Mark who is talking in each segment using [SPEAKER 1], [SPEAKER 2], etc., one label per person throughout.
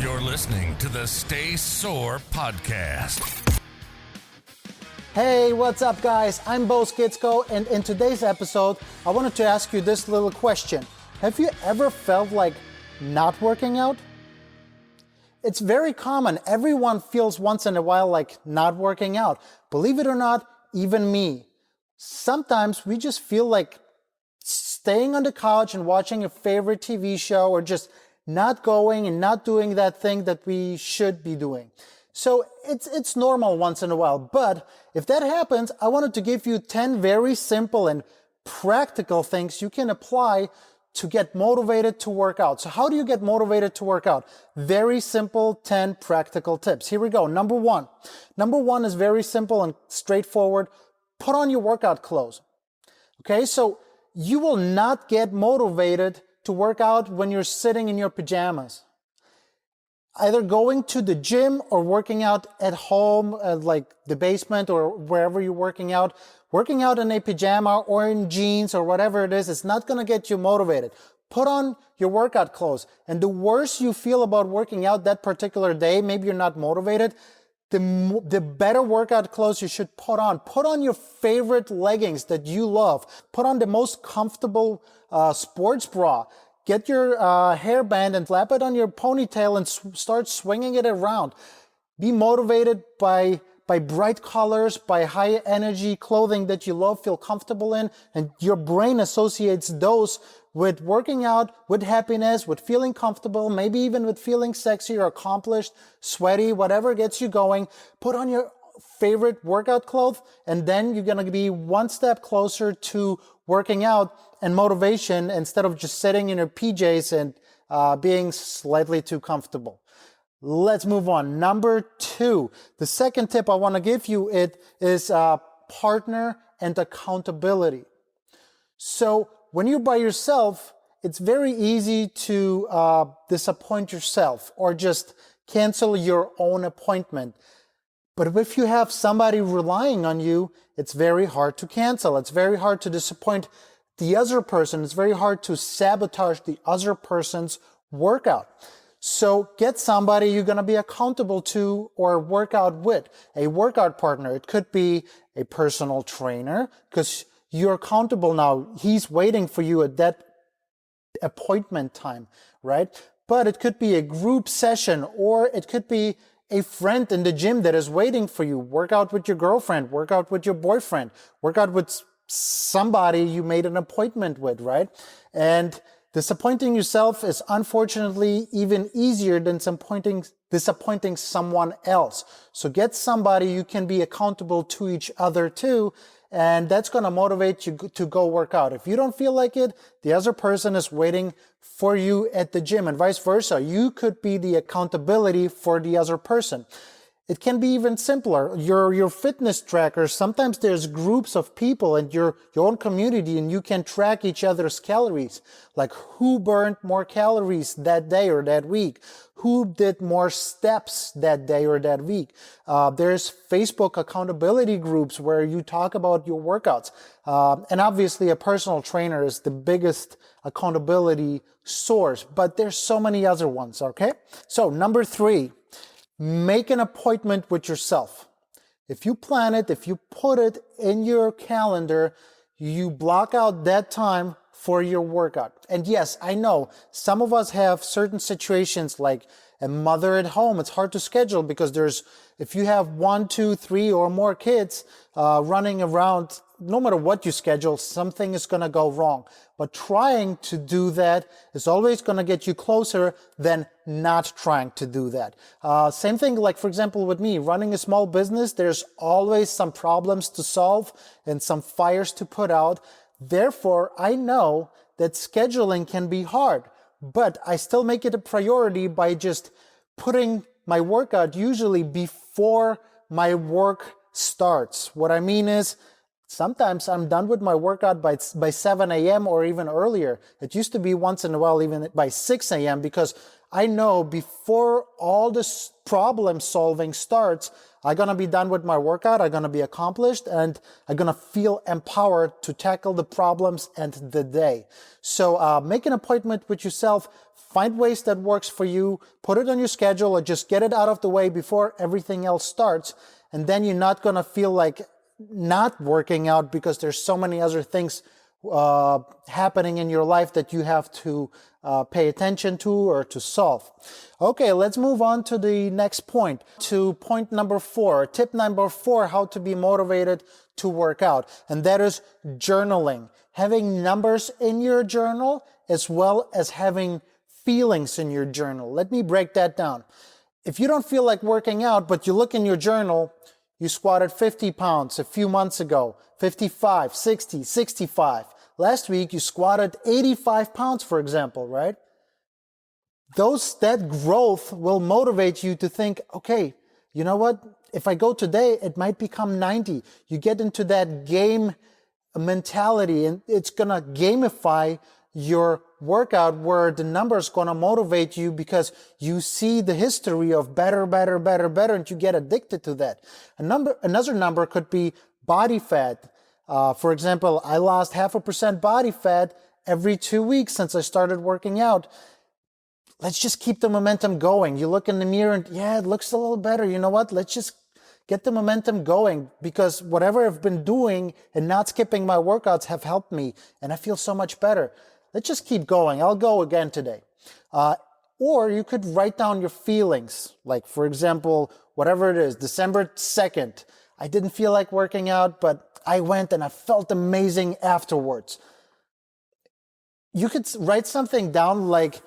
[SPEAKER 1] You're listening to the Stay Sore podcast.
[SPEAKER 2] Hey, what's up, guys? I'm Skitsko, and in today's episode, I wanted to ask you this little question. Have you ever felt like not working out? It's very common. Everyone feels once in a while like not working out. Believe it or not, even me. Sometimes we just feel like staying on the couch and watching a favorite TV show, or just not going and not doing that thing that we should be doing. So it's normal once in a while. But if that happens, I wanted to give you 10 very simple and practical things you can apply to get motivated to work out. So how do you get motivated to work out? Very simple 10 practical tips. Here we go. Number one. Number one is very simple and straightforward. Put on your workout clothes. Okay, so you will not get motivated to work out when you're sitting in your pajamas. Either going to the gym or working out at home, like the basement or wherever you're working out in a pajama or in jeans or whatever it is, it's not going to get you motivated. Put on your workout clothes. And the worse you feel about working out that particular day, maybe you're not motivated, the better workout clothes you should put on. Put on your favorite leggings that you love. Put on the most comfortable sports bra. Get your hairband and flap it on your ponytail and start swinging it around. Be motivated by bright colors, by high energy clothing that you love, feel comfortable in, and your brain associates those with working out, with happiness, with feeling comfortable, maybe even with feeling sexy or accomplished, sweaty, whatever gets you going. Put on your favorite workout clothes, and then you're going to be one step closer to working out and motivation, instead of just sitting in your PJs and being slightly too comfortable. Let's move on. Number two, the second tip I want to give you is partner and accountability. So when you're by yourself, it's very easy to disappoint yourself or just cancel your own appointment. But if you have somebody relying on you, it's very hard to cancel. It's very hard to disappoint the other person. It's very hard to sabotage the other person's workout. So get somebody you're going to be accountable to or work out with, a workout partner. It could be a personal trainer, because you're accountable now. He's waiting for you at that appointment time, right? But it could be a group session, or it could be a friend in the gym that is waiting for you. Work out with your girlfriend, work out with your boyfriend, work out with somebody you made an appointment with, right? And disappointing yourself is unfortunately even easier than disappointing someone else. So get somebody you can be accountable to each other to, and that's going to motivate you to go work out. If you don't feel like it, the other person is waiting for you at the gym, and vice versa. You could be the accountability for the other person. It can be even simpler. Your fitness trackers, sometimes there's groups of people in your own community, and you can track each other's calories. Like who burned more calories that day or that week? Who did more steps that day or that week? There's Facebook accountability groups where you talk about your workouts. And obviously a personal trainer is the biggest accountability source, but there's so many other ones, okay? So number three, make an appointment with yourself. If you plan it, if you put it in your calendar, you block out that time for your workout. And yes, I know some of us have certain situations, like a mother at home. It's hard to schedule because if you have 1, 2, 3 or more kids running around, no matter what you schedule, something is going to go wrong. But trying to do that is always going to get you closer than not trying to do that. Same thing, like for example with me, running a small business, there's always some problems to solve and some fires to put out. Therefore, I know that scheduling can be hard, but I still make it a priority by just putting my workout usually before my work starts. What I mean is, Sometimes I'm done with my workout by 7 a.m. or even earlier. It used to be once in a while even by 6 a.m. because I know before all this problem solving starts, I'm going to be done with my workout, I'm going to be accomplished, and I'm going to feel empowered to tackle the problems and the day. So make an appointment with yourself, find ways that works for you, put it on your schedule, or just get it out of the way before everything else starts, and then you're not going to feel like not working out because there's so many other things happening in your life that you have to pay attention to or to solve. Okay, let's move on to the next point, to point number 4, tip number 4, how to be motivated to work out. And that is journaling. Having numbers in your journal as well as having feelings in your journal. Let me break that down. If you don't feel like working out, but you look in your journal, you squatted 50 pounds a few months ago, 55, 60, 65. Last week, you squatted 85 pounds, for example, right? That growth will motivate you to think, okay, you know what? If I go today, it might become 90. You get into that game mentality, and it's going to gamify your workout where the number is going to motivate you because you see the history of better, and you get addicted to that. Another number could be body fat. For example, I lost 0.5% body fat every 2 weeks since I started working out. Let's just keep the momentum going. You look in the mirror and yeah, it looks a little better. You know what? Let's just get the momentum going because whatever I've been doing and not skipping my workouts have helped me and I feel so much better. Let's just keep going. I'll go again today. Or you could write down your feelings. Like, for example, whatever it is, December 2nd, I didn't feel like working out, but I went and I felt amazing afterwards. You could write something down like,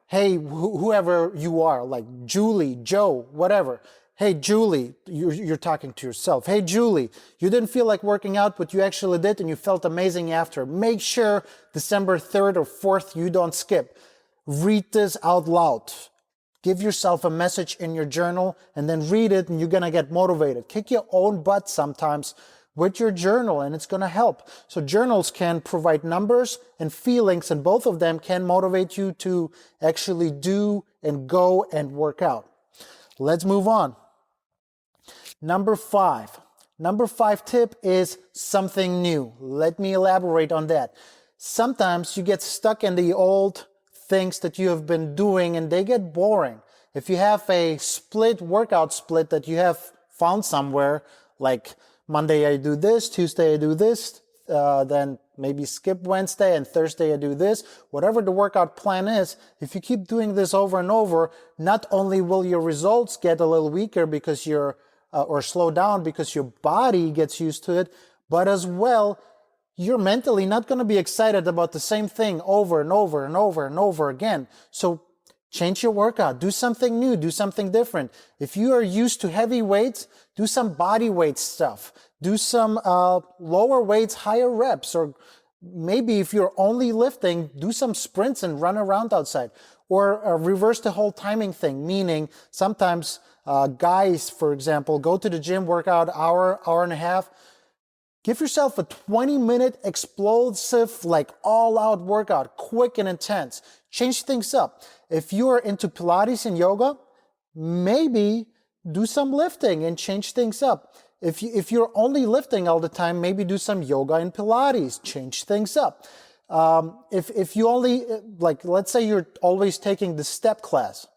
[SPEAKER 2] hey, whoever you are, like Julie, Joe, whatever. Hey, Julie, you're talking to yourself. Hey, Julie, you didn't feel like working out, but you actually did, and you felt amazing after. Make sure December 3rd or 4th, you don't skip. Read this out loud. Give yourself a message in your journal, and then read it, and you're going to get motivated. Kick your own butt sometimes with your journal, and it's going to help. So journals can provide numbers and feelings, and both of them can motivate you to actually do and go and work out. Let's move on. Number 5 tip is something new. Let me elaborate on that. Sometimes you get stuck in the old things that you have been doing and they get boring. If you have a workout split that you have found somewhere, like Monday I do this, Tuesday I do this, then maybe skip Wednesday and Thursday I do this, whatever the workout plan is, if you keep doing this over and over, not only will your results get a little weaker because or slow down because your body gets used to it, but as well, you're mentally not going to be excited about the same thing over and over and over and over again. So change your workout, do something new, do something different. If you are used to heavy weights, do some body weight stuff. Do some lower weights, higher reps, or maybe if you're only lifting, do some sprints and run around outside. Or reverse the whole timing thing, meaning sometimes guys, for example, go to the gym, work out hour and a half. Give yourself a 20-minute explosive, like all-out workout, quick and intense. Change things up. If you are into Pilates and yoga, maybe do some lifting and change things up. If you're only lifting all the time, maybe do some yoga and Pilates, change things up. If you only, like, let's say you're always taking the step class,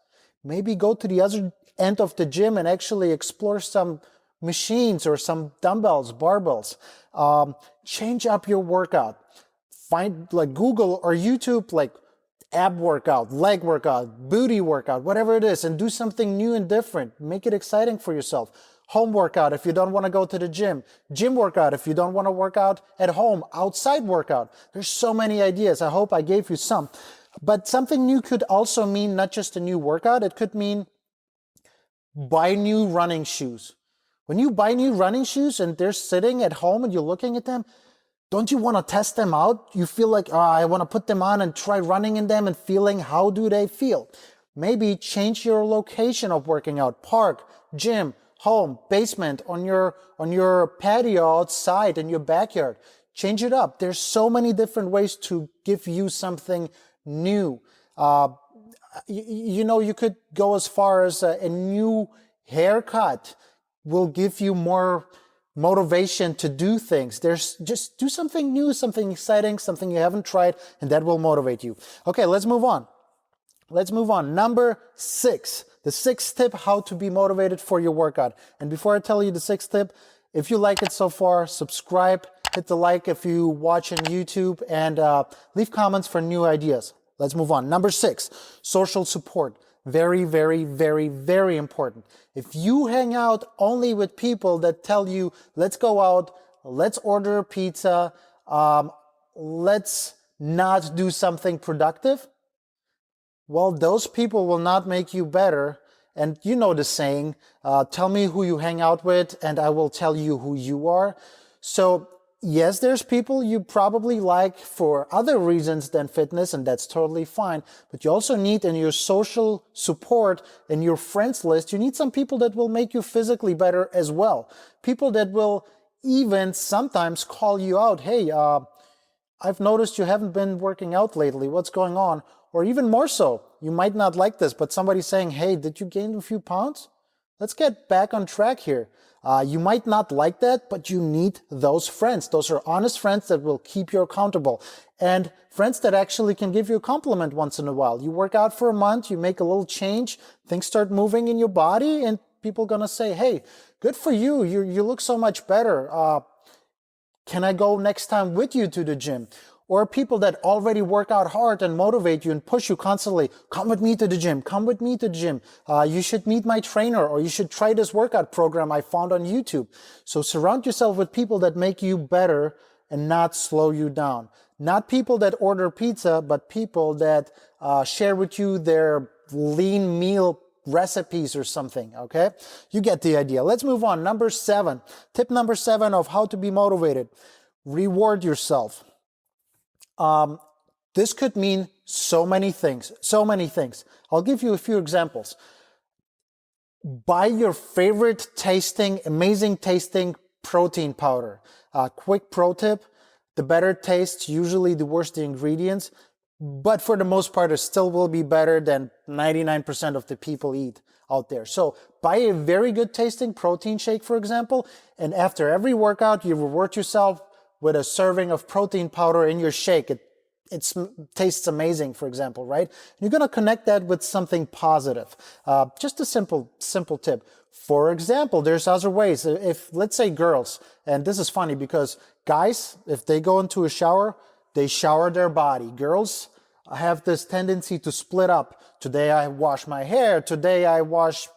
[SPEAKER 2] maybe go to the other end of the gym and actually explore some machines or some dumbbells, barbells. Change up your workout. Find, like, Google or YouTube, like, ab workout, leg workout, booty workout, whatever it is, and do something new and different. Make it exciting for yourself. Home workout if you don't want to go to the gym. Gym workout if you don't want to work out at home. Outside workout. There's so many ideas. I hope I gave you some. But something new could also mean not just a new workout. It could mean buy new running shoes. When you buy new running shoes and they're sitting at home and you're looking at them, don't you want to test them out? You feel like, I want to put them on and try running in them and feeling how do they feel. Maybe change your location of working out. Park, gym, home, basement, on your patio outside in your backyard. Change it up. There's so many different ways to give you something new. You could go as far as a new haircut will give you more motivation to do things. Just do something new, something exciting, something you haven't tried, and that will motivate you. Okay, let's move on. Number 6, the 6th tip, how to be motivated for your workout. And before I tell you the 6th tip, if you like it so far, subscribe, hit the like if you watch on YouTube, and leave comments for new ideas. Let's move on. Number 6, social support. Very, very, very, very important. If you hang out only with people that tell you, let's go out, let's order a pizza, let's not do something productive, well, those people will not make you better. And you know the saying, tell me who you hang out with and I will tell you who you are. So yes, there's people you probably like for other reasons than fitness, and that's totally fine. But you also need in your social support, in your friends list, you need some people that will make you physically better as well. People that will even sometimes call you out. Hey, I've noticed you haven't been working out lately. What's going on? Or even more so, you might not like this, but somebody saying, hey, did you gain a few pounds? Let's get back on track here. You might not like that, but you need those friends. Those are honest friends that will keep you accountable. And friends that actually can give you a compliment once in a while. You work out for a month, you make a little change, things start moving in your body, and people are going to say, hey, good for you. You look so much better. Can I go next time with you to the gym? Or people that already work out hard and motivate you and push you constantly. Come with me to the gym. Come with me to the gym. You should meet my trainer, or you should try this workout program I found on YouTube. So surround yourself with people that make you better and not slow you down. Not people that order pizza, but people that share with you their lean meal recipes or something, okay? You get the idea. Let's move on. Number 7. Tip number 7 of how to be motivated. Reward yourself. This could mean so many things. I'll give you a few examples. Buy your favorite amazing tasting protein powder. Quick pro tip, the better it tastes, usually the worse the ingredients, but for the most part, it still will be better than 99% of the people eat out there. So buy a very good tasting protein shake, for example, and after every workout, you reward yourself with a serving of protein powder in your shake. It tastes amazing, for example, right? You're going to connect that with something positive. Just a simple tip. For example, there's other ways. If, let's say, girls, and this is funny because guys, if they go into a shower, they shower their body. Girls have this tendency to split up. Today I wash my hair. Today I wash,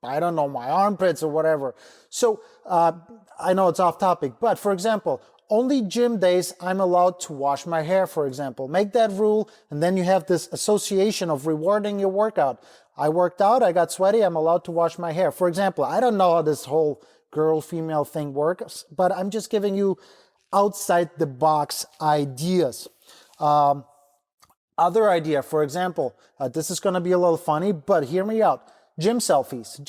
[SPEAKER 2] I don't know, my armpits or whatever. So I know it's off topic, but for example, only gym days I'm allowed to wash my hair, for example. Make that rule, and then you have this association of rewarding your workout. I worked out, I got sweaty, I'm allowed to wash my hair. For example, I don't know how this whole girl-female thing works, but I'm just giving you outside the box ideas. Other idea, for example, this is going to be a little funny, but hear me out. Gym selfies.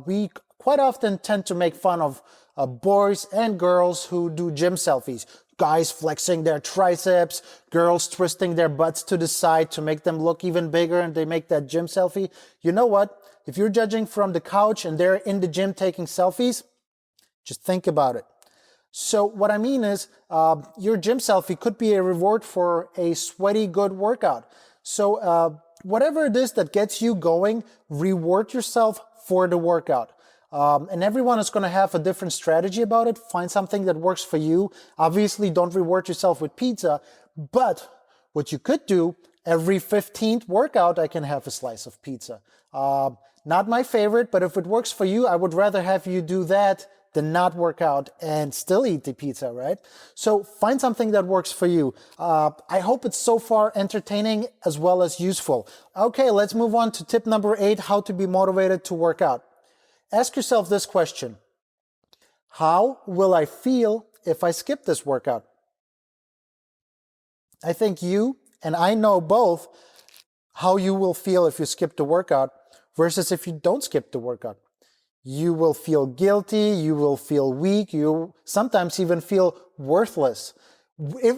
[SPEAKER 2] We quite often tend to make fun of boys and girls who do gym selfies. Guys flexing their triceps, girls twisting their butts to the side to make them look even bigger, and they make that gym selfie. You know what? If you're judging from the couch and they're in the gym taking selfies, just think about it. So what I mean is, your gym selfie could be a reward for a sweaty, good workout. So whatever it is that gets you going, reward yourself for the workout. And everyone is going to have a different strategy about it. Find something that works for you. Obviously, don't reward yourself with pizza. But what you could do, every 15th workout, I can have a slice of pizza. Not my favorite, but if it works for you, I would rather have you do that than not work out and still eat the pizza, right? So find something that works for you. I hope it's so far entertaining as well as useful. Okay, let's move on to tip number 8, how to be motivated to work out. Ask yourself this question: how will I feel if I skip this workout? I think you and I know both how you will feel if you skip the workout versus if you don't skip the workout. You will feel guilty, you will feel weak, you sometimes even feel worthless.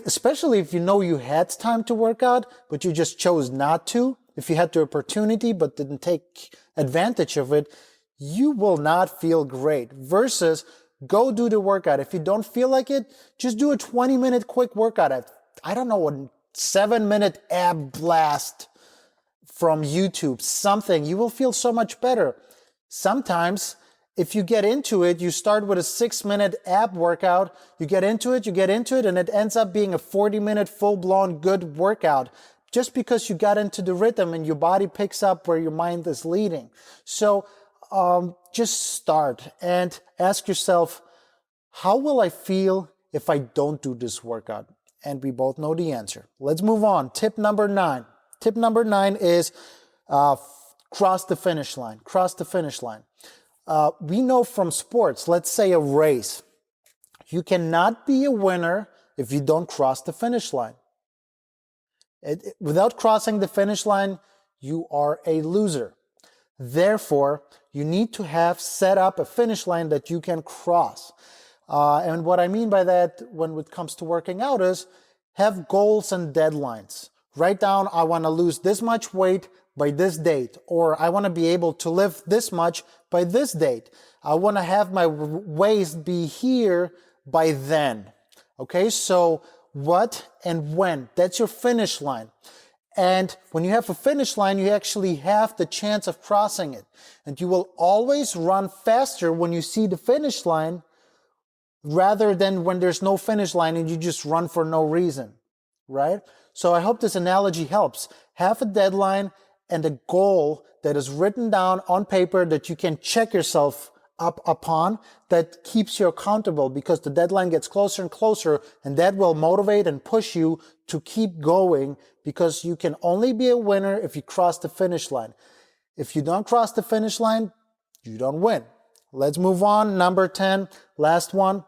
[SPEAKER 2] Especially if you know you had time to work out, but you just chose not to. If you had the opportunity but didn't take advantage of it, you will not feel great. Versus, go do the workout. If you don't feel like it, just do a 20-minute quick workout. I don't know, a 7-minute ab blast from YouTube, something. You will feel so much better. Sometimes, if you get into it, you start with a 6-minute ab workout, you get into it, and it ends up being a 40-minute full-blown good workout just because you got into the rhythm and your body picks up where your mind is leading. So just start and ask yourself, how will I feel if I don't do this workout? And we both know the answer. Let's move on. Tip number 9. Tip number 9 is cross the finish line. Cross the finish line. We know from sports, let's say a race, you cannot be a winner if you don't cross the finish line. Without crossing the finish line, you are a loser. Therefore, you need to have set up a finish line that you can cross. And what I mean by that when it comes to working out is have goals and deadlines. Write down, I want to lose this much weight by this date, or I want to be able to lift this much by this date. I want to have my waist be here by then. Okay, so what and when? That's your finish line. And when you have a finish line, you actually have the chance of crossing it. And you will always run faster when you see the finish line rather than when there's no finish line and you just run for no reason, right? So I hope this analogy helps. Have a deadline and a goal that is written down on paper that you can check yourself up upon, that keeps you accountable, because the deadline gets closer and closer, and that will motivate and push you to keep going, because you can only be a winner if you cross the finish line. If you don't cross the finish line, you don't win. Let's move on. Number 10, last one.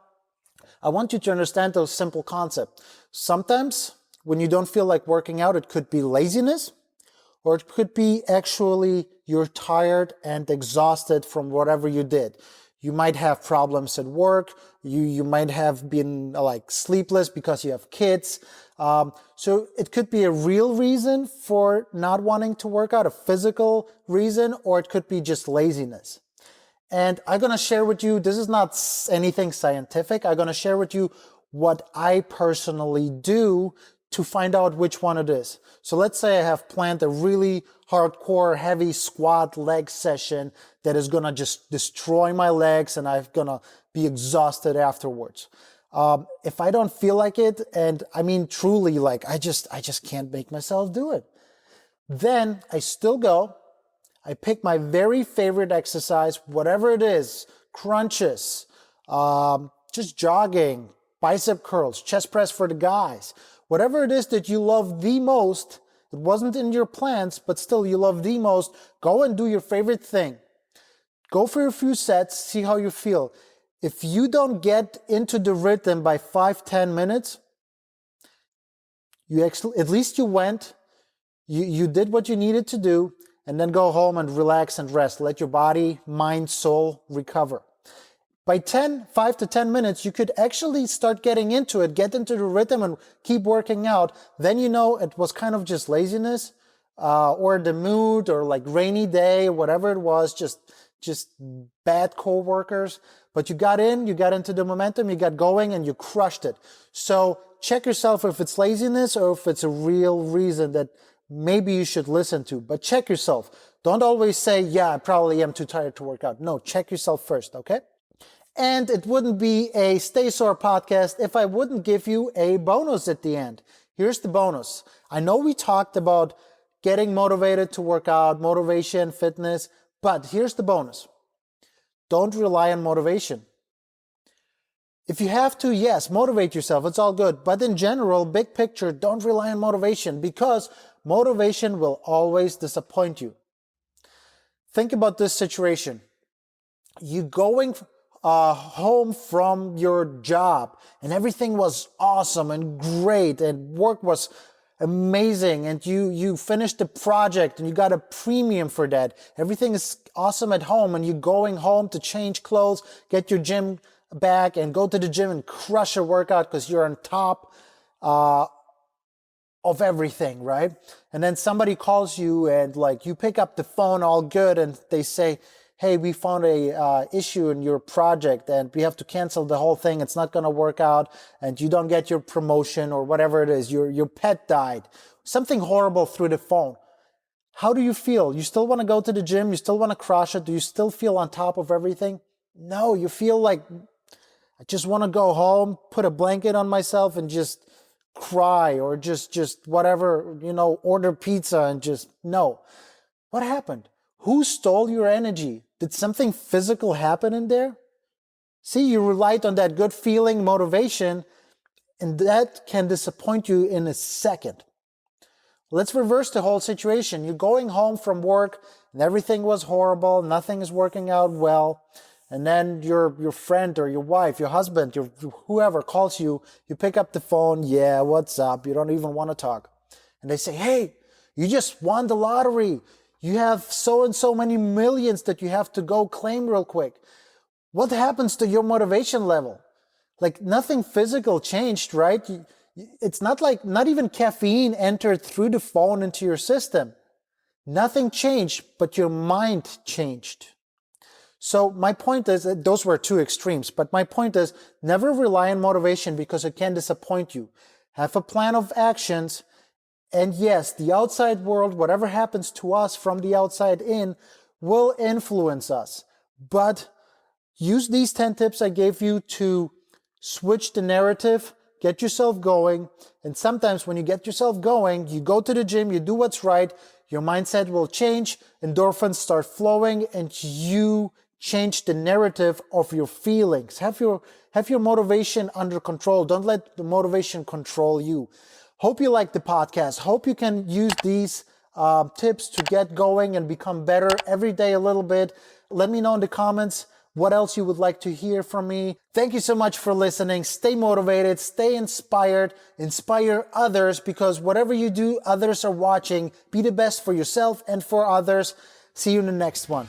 [SPEAKER 2] I want you to understand a simple concept. Sometimes when you don't feel like working out, it could be laziness, or it could be actually you're tired and exhausted from whatever you did. You might have problems at work. You might have been like sleepless because you have kids. So it could be a real reason for not wanting to work out, a physical reason, or it could be just laziness. And I'm going to share with you, this is not anything scientific. I'm going to share with you what I personally do to find out which one it is. So let's say I have planned a really hardcore, heavy squat leg session that is going to just destroy my legs and I'm going to be exhausted afterwards. If I don't feel like it, and I mean truly, like I just can't make myself do it, then I still go. I pick my very favorite exercise, whatever it is, crunches, just jogging, bicep curls, chest press for the guys, whatever it is that you love the most. It wasn't in your plans, but still you love the most. Go and do your favorite thing. Go for a few sets, see how you feel. If you don't get into the rhythm by 5-10 minutes, at least you went, you did what you needed to do, and then go home and relax and rest. Let your body, mind, soul recover. By 5 to 10 minutes, you could actually start getting into it, get into the rhythm and keep working out. Then you know it was kind of just laziness, or the mood, or like rainy day, whatever it was, just bad coworkers. But you got into the momentum, you got going, and you crushed it. So check yourself if it's laziness or if it's a real reason that maybe you should listen to. But check yourself. Don't always say, yeah, I probably am too tired to work out. No, check yourself first, okay? And it wouldn't be a Stay Sore podcast if I wouldn't give you a bonus at the end. Here's the bonus. I know we talked about getting motivated to work out, motivation, fitness, but here's the bonus. Don't rely on motivation. If you have to, yes, motivate yourself. It's all good. But in general, big picture, don't rely on motivation, because motivation will always disappoint you. Think about this situation. You going home from your job and everything was awesome and great and work was amazing, and you finished the project and you got a premium for that. Everything is awesome at home, and you're going home to change clothes, get your gym bag, and go to the gym and crush a workout because you're on top of everything, right? And then somebody calls you and like you pick up the phone all good, and they say, hey, we found a issue in your project and we have to cancel the whole thing. It's not going to work out, and you don't get your promotion or whatever it is. Your pet died. Something horrible through the phone. How do you feel? You still want to go to the gym? You still want to crush it? Do you still feel on top of everything? No, you feel like I just want to go home, put a blanket on myself and just cry, or just whatever, order pizza and just no. What happened? Who stole your energy? Did something physical happen in there? See, you relied on that good feeling, motivation, and that can disappoint you in a second. Let's reverse the whole situation. You're going home from work and everything was horrible, nothing is working out well, and then your friend or your wife, your husband, whoever calls you, you pick up the phone, yeah, what's up? You don't even want to talk. And they say, hey, you just won the lottery. You have so and so many millions that you have to go claim real quick. What happens to your motivation level? Like nothing physical changed, right? It's not like, not even caffeine entered through the phone into your system. Nothing changed, but your mind changed. So my point is, those were two extremes, but my point is never rely on motivation because it can disappoint you. Have a plan of actions. And yes, the outside world, whatever happens to us from the outside in, will influence us. But use these 10 tips I gave you to switch the narrative, get yourself going. And sometimes when you get yourself going, you go to the gym, you do what's right, your mindset will change, endorphins start flowing, and you change the narrative of your feelings. Have your motivation under control. Don't let the motivation control you. Hope you like the podcast. Hope you can use these tips to get going and become better every day a little bit. Let me know in the comments what else you would like to hear from me. Thank you so much for listening. Stay motivated, stay inspired, inspire others, because whatever you do, others are watching. Be the best for yourself and for others. See you in the next one.